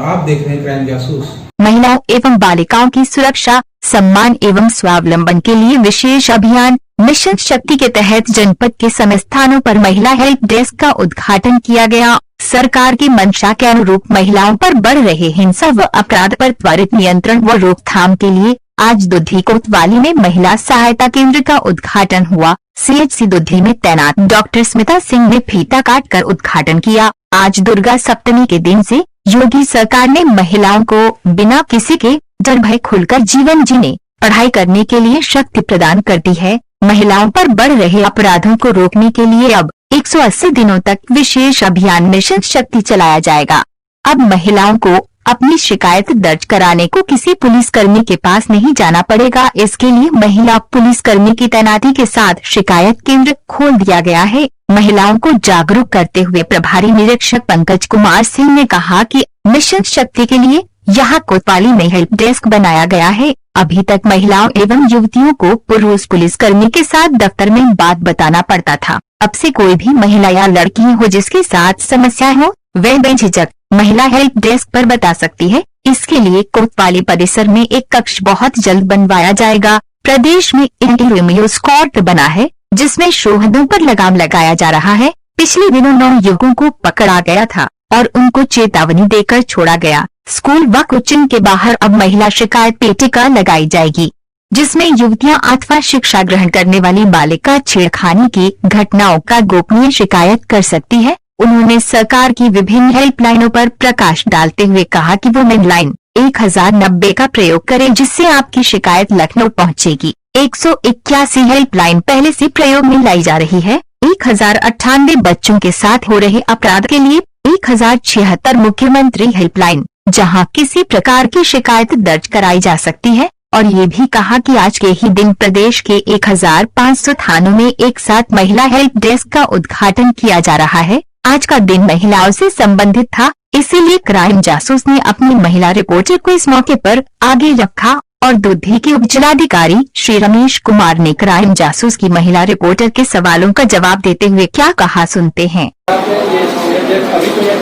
आप देख रहे हैं क्राइम जासूस। महिलाओं एवं बालिकाओं की सुरक्षा, सम्मान एवं स्वावलंबन के लिए विशेष अभियान मिशन शक्ति के तहत जनपद के सभी स्थानों पर महिला हेल्प डेस्क का उद्घाटन किया गया। सरकार की मंशा के अनुरूप महिलाओं पर बढ़ रहे हिंसा व अपराध पर त्वरित नियंत्रण व रोकथाम के लिए आज दुधी कोतवाली में महिला सहायता केंद्र का उद्घाटन हुआ। CHC दुधी में तैनात डॉक्टर स्मिता सिंह ने फीता काटकर उद्घाटन किया। आज दुर्गा सप्तमी के दिन से योगी सरकार ने महिलाओं को बिना किसी के डर भय खुलकर जीवन जीने, पढ़ाई करने के लिए शक्ति प्रदान करती है। महिलाओं पर बढ़ रहे अपराधों को रोकने के लिए अब 180 दिनों तक विशेष अभियान मिशन शक्ति चलाया जाएगा। अब महिलाओं को अपनी शिकायत दर्ज कराने को किसी पुलिसकर्मी के पास नहीं जाना पड़ेगा। इसके लिए महिला पुलिसकर्मी की तैनाती के साथ शिकायत केंद्र खोल दिया गया है। महिलाओं को जागरूक करते हुए प्रभारी निरीक्षक पंकज कुमार सिंह ने कहा कि मिशन शक्ति के लिए यहाँ कोतवाली में हेल्प डेस्क बनाया गया है। अभी तक महिलाओं एवं युवतियों को पुरुष पुलिसकर्मी के साथ दफ्तर में बात बताना पड़ता था। अब से कोई भी महिला या लड़की हो जिसके साथ समस्या हो, वह बेझिझक महिला हेल्प डेस्क पर बता सकती है। इसके लिए कोतवाली परिसर में एक कक्ष बहुत जल्द बनवाया जाएगा। प्रदेश में इंटीरियर स्क्वाड बना है जिसमें शोहदों पर लगाम लगाया जा रहा है। पिछले दिनों 9 युवकों को पकड़ा गया था और उनको चेतावनी देकर छोड़ा गया। स्कूल व कोचिंग के बाहर अब महिला शिकायत पेटिका लगाई जाएगी जिसमें युवतियां अथवा शिक्षा ग्रहण करने वाली बालिका छेड़खानी की घटनाओं का गोपनीय शिकायत कर सकती है। उन्होंने सरकार की विभिन्न हेल्पलाइनों पर प्रकाश डालते हुए कहा कि वो लाइन 1090 का प्रयोग करें जिससे आपकी शिकायत लखनऊ पहुंचेगी। 181 हेल्पलाइन पहले से प्रयोग में लाई जा रही है। 1098 बच्चों के साथ हो रहे अपराध के लिए 1076 मुख्यमंत्री हेल्पलाइन जहां किसी प्रकार की शिकायत दर्ज कराई जा सकती है। और ये भी कहा कि आज के ही दिन प्रदेश के 1500 थानों में एक साथ महिला हेल्प डेस्क का उद्घाटन किया जा रहा है। आज का दिन महिलाओं से संबंधित था, इसीलिए क्राइम जासूस ने अपनी महिला रिपोर्टर को इस मौके पर आगे रखा। और दुधी के उप जिलाधिकारी श्री रमेश कुमार ने क्राइम जासूस की महिला रिपोर्टर के सवालों का जवाब देते हुए क्या कहा, सुनते हैं। अभी तो ये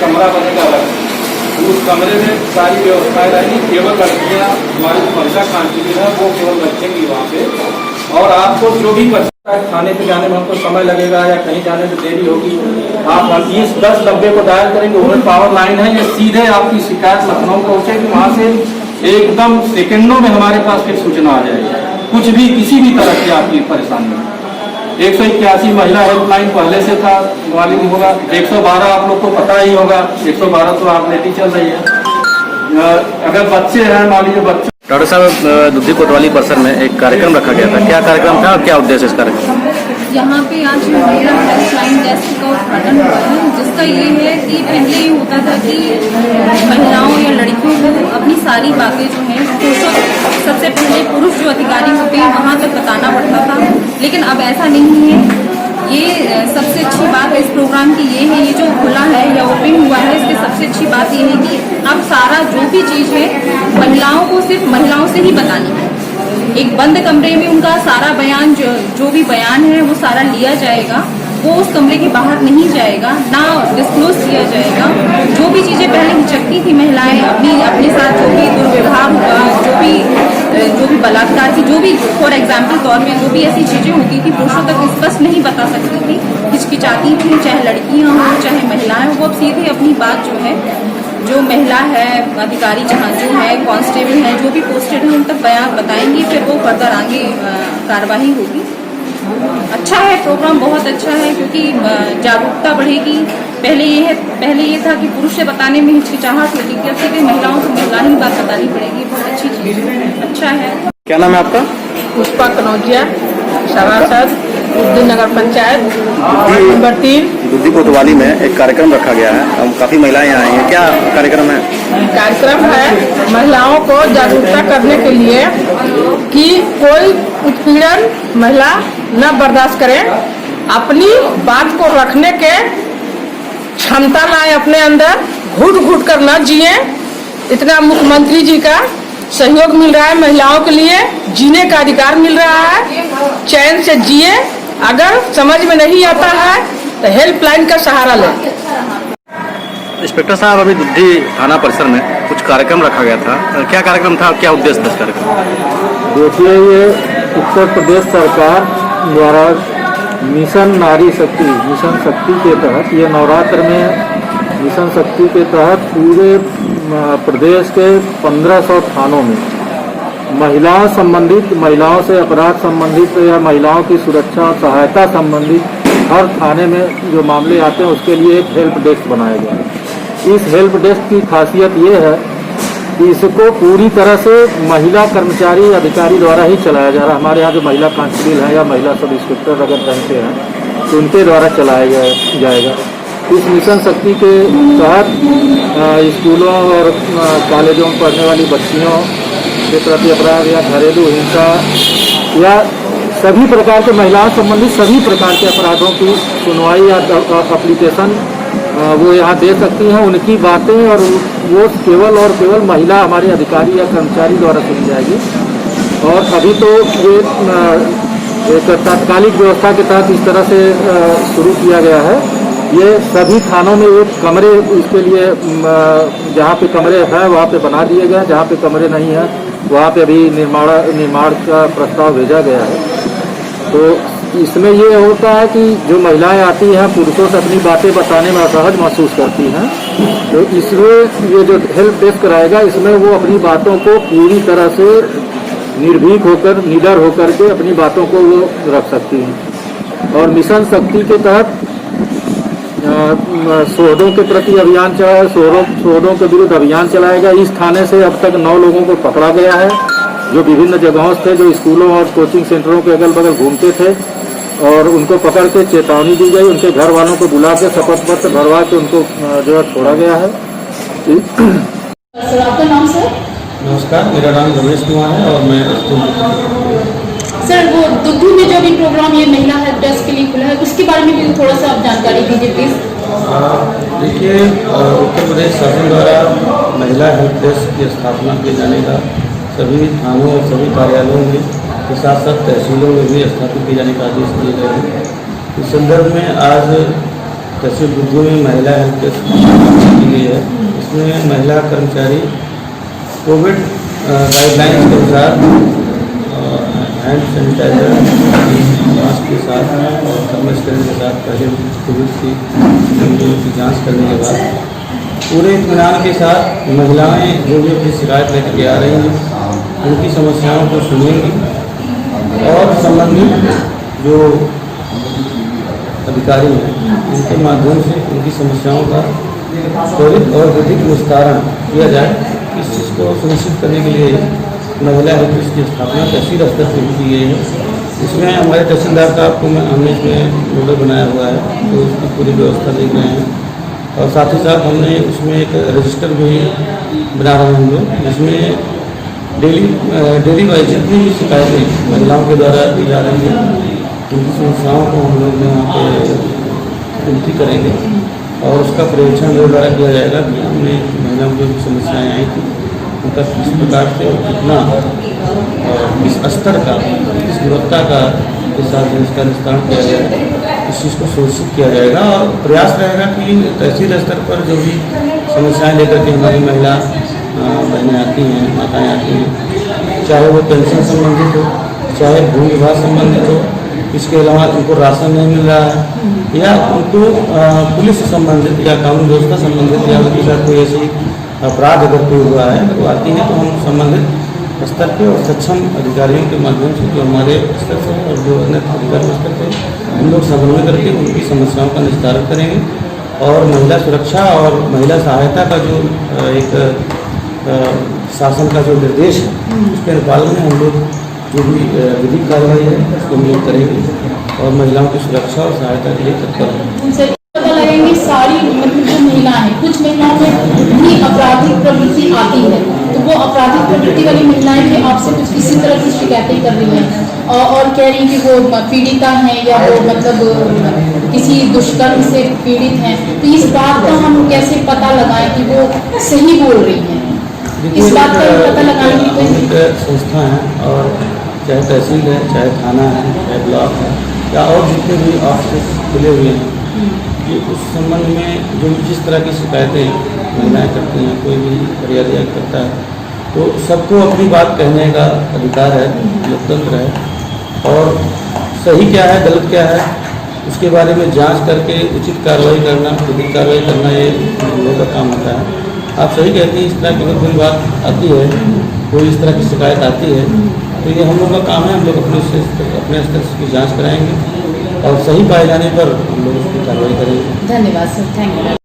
कमरा बनेगा, उस कमरे में सारी व्यवस्थाएं रहेंगी। केवल लड़कियां हमारी महिला कांस्टेबल है वो केवल बचेंगी वहाँ पे। और आपको जो भी थाने पे जाने में हमको समय लगेगा या कहीं जाने में देरी होगी, आप 1090 को डायल करेंगे। वुमेन पावर लाइन है, ये सीधे आपकी शिकायत लखनऊ पहुँचेगी। वहाँ से एकदम सेकंडों में हमारे पास फिर सूचना आ जाएगी कुछ भी किसी भी तरह की आपकी परेशानी। 181 महिला हेल्पलाइन पहले से था, ग्वालियर होगा। 112 आप लोग को पता ही होगा, 112 तो आप लेती चल रही है। अगर बच्चे हैं, मान लीजिए बच्चे। डॉक्टर साहब, दुधी कोतवाली परिसर में एक कार्यक्रम रखा गया था, क्या कार्यक्रम था और क्या उद्देश्य इस कार्यक्रम? यहाँ पे आज महिला हेल्पलाइन डेस्क का उद्घाटन हुआ है जिसका ये है कि पहले ये होता था कि महिलाओं या लड़कियों को अपनी सारी बातें जो हैं सबसे पहले पुरुष जो अधिकारी होते हैं वहाँ तक बताना पड़ता था, लेकिन अब ऐसा नहीं है। ये सबसे अच्छी बात इस प्रोग्राम की ये है, ये जो खुला है या ओपन हुआ है, इसकी सबसे अच्छी बात ये है कि अब सारा जो भी चीज़ है महिलाओं को सिर्फ महिलाओं से ही बतानी है। एक बंद कमरे में उनका सारा बयान जो भी बयान है वो सारा लिया जाएगा, वो उस कमरे के बाहर नहीं जाएगा, ना डिस्क्लोज किया जाएगा। जो भी चीज़ें पहले हिचकती थी महिलाएं अपने साथ जो भी दुर्व्यवहार हुआ, जो भी बलात्कार की, जो भी फॉर एग्जाम्पल तौर में जो भी ऐसी चीज़ें होती थी पुरुषों तक स्पष्ट नहीं बता सकती थी, हिचकिचाती थी, चाहे लड़कियां हों चाहे महिलाएं हों, वो अब सीधे अपनी बात जो है, जो महिला है, अधिकारी जहाँ जो है, कांस्टेबल है, जो भी पोस्टेड है उन तक बयान बताएंगे, फिर वो फर्दर आगे कार्रवाई होगी। अच्छा है प्रोग्राम, बहुत अच्छा है क्योंकि जागरूकता बढ़ेगी। पहले ये था कि पुरुष से बताने में हिचकिचाहट होती थी, अब सीधे महिलाओं को महिला ही बात बतानी पड़ेगी। बहुत अच्छी चीज़ है, अच्छा है। क्या नाम है आपका? पुष्पा कनौजिया, सभासद उद्दीन नगर पंचायत नंबर 3। दुधी कोतवाली में एक कार्यक्रम रखा गया है, हम काफी महिलाएं यहाँ आई हैं, क्या कार्यक्रम है? कार्यक्रम है महिलाओं को जागरूकता करने के लिए कि कोई उत्पीड़न महिला न बर्दाश्त करे, अपनी बात को रखने के क्षमता लाए अपने अंदर, घुट घुट कर न जिए। इतना मुख्यमंत्री जी का सहयोग मिल रहा है महिलाओं के लिए, जीने का अधिकार मिल रहा है, चैन से जिए। अगर समझ में नहीं आता है तो हेल्पलाइन का सहारा लें। इंस्पेक्टर साहब, अभी दुद्धि थाना परिसर में कुछ कार्यक्रम रखा गया था, क्या कार्यक्रम था, क्या उद्देश्य था इस कार्यक्रम? देखिए, ये उत्तर प्रदेश सरकार द्वारा मिशन नारी शक्ति, मिशन शक्ति के तहत, ये नवरात्र में मिशन शक्ति के तहत पूरे प्रदेश के 1500 थानों में महिलाओं संबंधित, महिलाओं से अपराध संबंधित या महिलाओं की सुरक्षा और सहायता संबंधित हर थाने में जो मामले आते हैं उसके लिए एक हेल्प डेस्क बनाया गया है। इस हेल्प डेस्क की खासियत ये है कि इसको पूरी तरह से महिला कर्मचारी अधिकारी द्वारा ही चलाया जा रहा है। हमारे यहाँ जो महिला कांस्टेबल हैं या महिला सब इंस्पेक्टर अगर रहते हैं तो उनके द्वारा चलाया जाएगा। इस मिशन शक्ति के तहत स्कूलों और कॉलेजों में पढ़ने वाली बच्चियों के प्रति अपराध या घरेलू हिंसा या सभी प्रकार के महिलाओं संबंधित सभी प्रकार के अपराधों की सुनवाई या एप्लीकेशन वो यहाँ दे सकती हैं। उनकी बातें और वो केवल और केवल महिला हमारे अधिकारी या कर्मचारी द्वारा सुनी जाएगी। और अभी तो ये एक तात्कालिक व्यवस्था के तहत इस तरह से शुरू किया गया है। ये सभी थानों में एक कमरे इसके लिए जहाँ पे कमरे हैं वहाँ पे बना दिए गए, जहाँ पे कमरे नहीं हैं वहाँ पे अभी निर्माण का प्रस्ताव भेजा गया है। तो इसमें ये होता है कि जो महिलाएं आती हैं पुरुषों से अपनी बातें बताने में असहज महसूस करती हैं, तो इसमें ये जो हेल्प डेस्क कराएगा इसमें वो अपनी बातों को पूरी तरह से निर्भीक होकर, निडर होकर के अपनी बातों को वो रख सकती हैं। और मिशन शक्ति के तहत शोधों के प्रति अभियान चलाया, शोधों के विरुद्ध अभियान चलाएगा। इस थाने से अब तक 9 लोगों को पकड़ा गया है जो विभिन्न जगहों से, जो स्कूलों और कोचिंग सेंटरों के अगल बगल घूमते थे, और उनको पकड़ के चेतावनी दी गई। उनके घर वालों को बुला के शपथ पत्र भरवा के उनको जो है छोड़ा गया है। सर, आपका नाम सर? नमस्कार, मेरा नाम रमेश कुमार है और मैं सर, वो दुद्धि में जो भी प्रोग्राम ये महिला हेल्प डेस्क के लिए खुला है उसके बारे में भी थोड़ा सा आप जानकारी दीजिए प्लीज। देखिए, उत्तर प्रदेश शासन द्वारा महिला हेल्प डेस्क की स्थापना किए जाने का सभी थानों और सभी कार्यालयों में के साथ साथ तहसीलों में भी स्थापित किए जाने का आदेश दिए गए हैं। इस संदर्भ में आज तहसील दुद्धि में महिला हेल्प डेस्क की गई है। इसमें महिला कर्मचारी कोविड गाइडलाइंस के अनुसार हैंड सैनिटाइजर, मास्क के साथ और थर्मल स्कैनर के साथ पहले कोविड की जांच करने के बाद पूरे इत्मीनान के साथ महिलाएं जो भी अपनी शिकायत लेकर के आ रही हैं उनकी समस्याओं को सुनेंगी और संबंधित जो अधिकारी हैं उनके माध्यम से उनकी समस्याओं का त्वरित और अधिक निस्तारण किया जाए। इस चीज़ को सुनिश्चित करने के लिए महिला हेल्प डेस्क की स्थापना तहसील स्तर पर की गई है। इसमें हमारे तहसीलदार साहब को हमने इसमें नोडल बनाया हुआ है, तो उसकी पूरी व्यवस्था देख रहे हैं। और साथ ही साथ हमने उसमें एक रजिस्टर भी बना रहे हैं हम लोग, जिसमें डेली वाइज जितनी भी शिकायतें महिलाओं के द्वारा दी जा रही हैं उनकी समस्याओं को हम लोग यहाँ पे गिनती करेंगे और उसका परीक्षण मेरे द्वारा किया जाएगा कि हमने महिलाओं की जो समस्याएँ आई थी उनका किस प्रकार से और कितना किस स्तर का, किस गुणवत्ता का के साथ इसका निस्तारण किया जाएगा, इस चीज़ को सुनिश्चित किया जाएगा। और प्रयास रहेगा कि तहसील स्तर पर जो भी समस्याएं लेकर के हमारी महिला बहनें आती हैं, माताएं आती हैं, चाहे वो पेंशन संबंधित हो, चाहे भूमि विवाद संबंधित हो, इसके अलावा उनको राशन नहीं मिल रहा है या उनको पुलिस से संबंधित या कानून व्यवस्था संबंधित या उनके साथ कोई ऐसी अपराध अगर कोई हुआ है तो आती है, तो हम संबंधित स्तर के और सक्षम अधिकारियों के माध्यम से जो हमारे स्तर से और जो अन्य अधिकारियों स्तर से हम लोग समन्वय करके उनकी समस्याओं का निस्तारण करेंगे। और महिला सुरक्षा और महिला सहायता का जो एक शासन का जो निर्देश है उसके अनुपालन में हम लोग जो भी विधिक कार्रवाई है उसको हम लोग करेंगे और महिलाओं की सुरक्षा और सहायता के लिए तत्पर हैं। पता लगेंगे सारी मतलब जो महिलाएं हैं, कुछ महिलाओं में भी आपराधिक प्रवृत्ति आती है, तो वो आपराधिक प्रवृत्ति वाली महिलाएं भी आपसे कुछ इसी तरह की शिकायतें कर रही हैं और कह रही हैं कि वो पीड़िता हैं या वो मतलब किसी दुष्कर्म से पीड़ित हैं। तो इस बात का हम कैसे पता लगाएं कि वो सही बोल रही हैं? इस बात का पता लगाने की कोई संस्था है और चाहे तहसील है, चाहे थाना है, चाहे ब्लॉक है या और जितने भी ऑफिस खुले हुए हैं, कि उस संबंध में जो जिस तरह की शिकायतें महिलाएं करती हैं, कोई भी फरियाद करता है, तो सबको अपनी बात कहने का अधिकार है, लोकतंत्र है। और सही क्या है, गलत क्या है, उसके बारे में जांच करके उचित कार्रवाई करना, विधिक कार्रवाई करना, ये हम लोगों का काम होता है। आप सही कहती हैं, इस तरह की अगर कोई बात आती है, कोई इस तरह की शिकायत आती है, तो ये हम लोग का काम है। हम लोग अपने स्तर से उसकी जाँच कराएँगे और सही पाए जाने पर हम लोग उसकी कार्रवाई करेंगे। धन्यवाद सर, थैंक यू।